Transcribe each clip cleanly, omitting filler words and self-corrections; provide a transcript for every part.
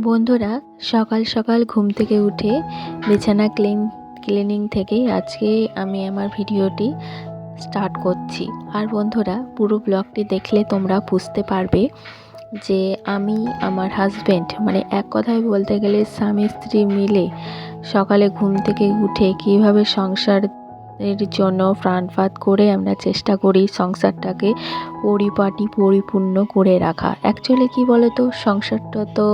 বন্ধুরা, সকাল সকাল ঘুম থেকে উঠে বিছানা ক্লিনিং থেকেই আজকে আমি আমার ভিডিওটি স্টার্ট করছি। আর বন্ধুরা, পুরো ব্লগটি দেখলে তোমরা বুঝতে পারবে যে আমি আমার হাজব্যান্ড মানে এক কথায় বলতে গেলে স্বামী স্ত্রী মিলে সকালে ঘুম থেকে উঠে কীভাবে সংসারের জন্য প্রাণপাত করে আমরা চেষ্টা করি সংসারটাকে পরিপূর্ণ করে রাখা। অ্যাকচুয়ালি কী বলো তো, সংসারটা তো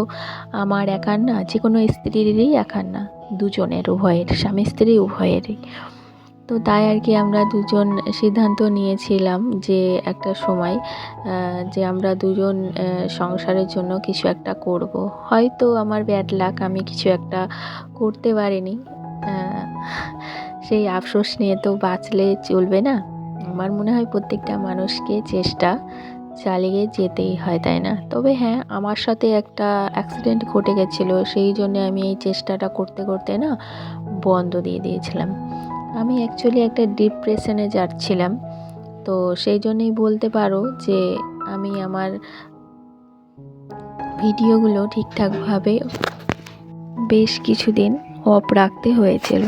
আমার একার না, যে কোনো স্ত্রীরই একার না, দুজনের, উভয়ের, স্বামী স্ত্রী উভয়েরই। তো তাই আর কি আমরা দুজন সিদ্ধান্ত নিয়েছিলাম যে একটা সময় যে আমরা দুজন সংসারের জন্য কিছু একটা করব। হয়তো আমার ব্যাড লাক, আমি কিছু একটা করতে পারিনি, সেই আফসোস নিয়ে তো বাঁচলে চলবে না। আমার মনে হয় প্রত্যেকটা মানুষকে চেষ্টা চালিয়ে যেতেই হয়, তাই না? তবে হ্যাঁ, আমার সাথে একটা অ্যাক্সিডেন্ট ঘটে গেছিলো, সেই জন্য আমি এই চেষ্টাটা করতে করতে না বন্ধ দিয়ে দিয়েছিলাম। আমি অ্যাকচুয়ালি একটা ডিপ্রেশনে যাচ্ছিলাম, তো সেই জন্যই বলতে পারো যে আমি আমার ভিডিওগুলো ঠিকঠাকভাবে বেশ কিছুদিন অফ রাখতে হয়েছিল।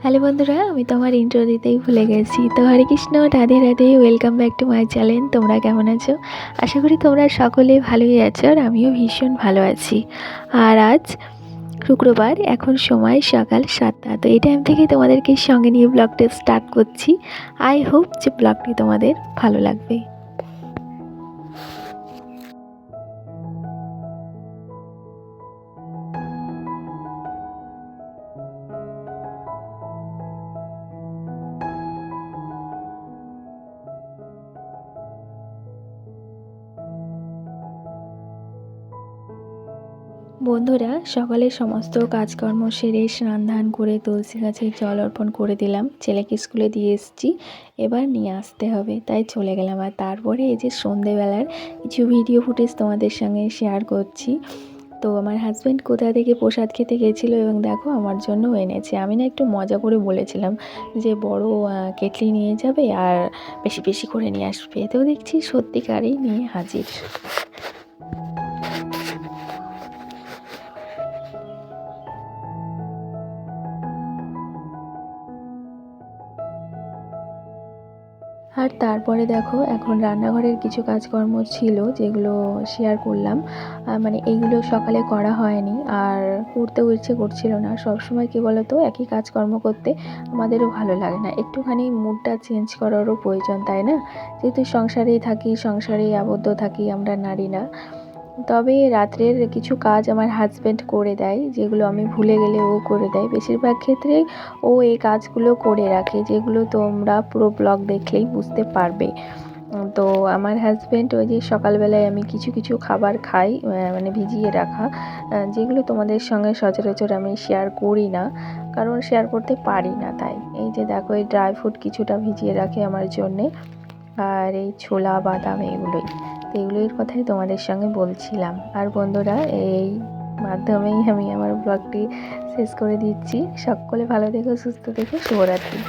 হ্যালো বন্ধুরা, আমি তোমার ইন্ট্রো দিতেই ভুলে গেছি। তো Hare Krishna, Radhe Radhe, welcome back to my channel. তোমরা কেমন আছো? আশা করি তোমরা সকলে ভালোই আছো, আর আমিও ভীষণ ভালো আছি। আর আজ শুক্রবার, এখন সময় সকাল 7টা। তো এই টাইম থেকেই তোমাদেরকে সঙ্গে নিয়ে ব্লগটা স্টার্ট করছি। আই হোপ যে ব্লগটি তোমাদের ভালো লাগবে। বন্ধুরা, সকালে সমস্ত কাজকর্ম সেরে স্নান ধান করে তুলসী গাছে জল অর্পণ করে দিলাম। ছেলেকে স্কুলে দিয়ে এসেছি, এবার নিয়ে আসতে হবে, তাই চলে গেলাম। আর তারপরে এই যে সন্ধেবেলার কিছু ভিডিও ফুটেজ তোমাদের সঙ্গে শেয়ার করছি। তো আমার হাজব্যান্ড কোথা থেকে প্রসাদ খেতে গেছিলো এবং দেখো আমার জন্য এনেছে। আমি না একটু মজা করে বলেছিলাম যে বড় কেটলি নিয়ে যাবে আর বেশি বেশি করে নিয়ে আসবে, তো দেখছি সত্যিকারেই নিয়ে হাজির। আর তারপরে দেখো, এখন রান্নাঘরের কিছু কাজকর্ম ছিল যেগুলো শেয়ার করলাম। মানে এইগুলো সকালে করা হয়নি, আর করতেও ইচ্ছে করছিল না। সবসময় কী বলো তো, একই কাজকর্ম করতে আমাদেরও ভালো লাগে না, একটুখানি মুডটা চেঞ্জ করারও প্রয়োজন, তাই না? যেহেতু সংসারেই থাকি, সংসারেই আবদ্ধ থাকি আমরা নারীরা। তবে রাত্রের কিছু কাজ আমার হাজব্যান্ড করে দেয়, যেগুলো আমি ভুলে গেলে ও করে দেয়। বেশিরভাগ ক্ষেত্রেই ও এই কাজগুলো করে রাখে, যেগুলো তোমরা পুরো ব্লগ দেখলেই বুঝতে পারবে। তো আমার হাজব্যান্ড ওই যে সকালবেলায় আমি কিছু কিছু খাবার খাই, মানে ভিজিয়ে রাখা, যেগুলো তোমাদের সঙ্গে সচরাচর আমি শেয়ার করি না, কারণ শেয়ার করতে পারি না। তাই এই যে দেখো, এই ড্রাই ফ্রুট কিছুটা ভিজিয়ে রাখে আমার জন্যে, আর এই ছোলা বাদাম এগুলোর কথাই তোমাদের সঙ্গে বলছিলাম। আর বন্ধুরা, এই মাধ্যমেই আমি আমার ব্লগটি শেষ করে দিচ্ছি। সকলে ভালো থেকো, সুস্থ থেকো, শুভরাত্রি।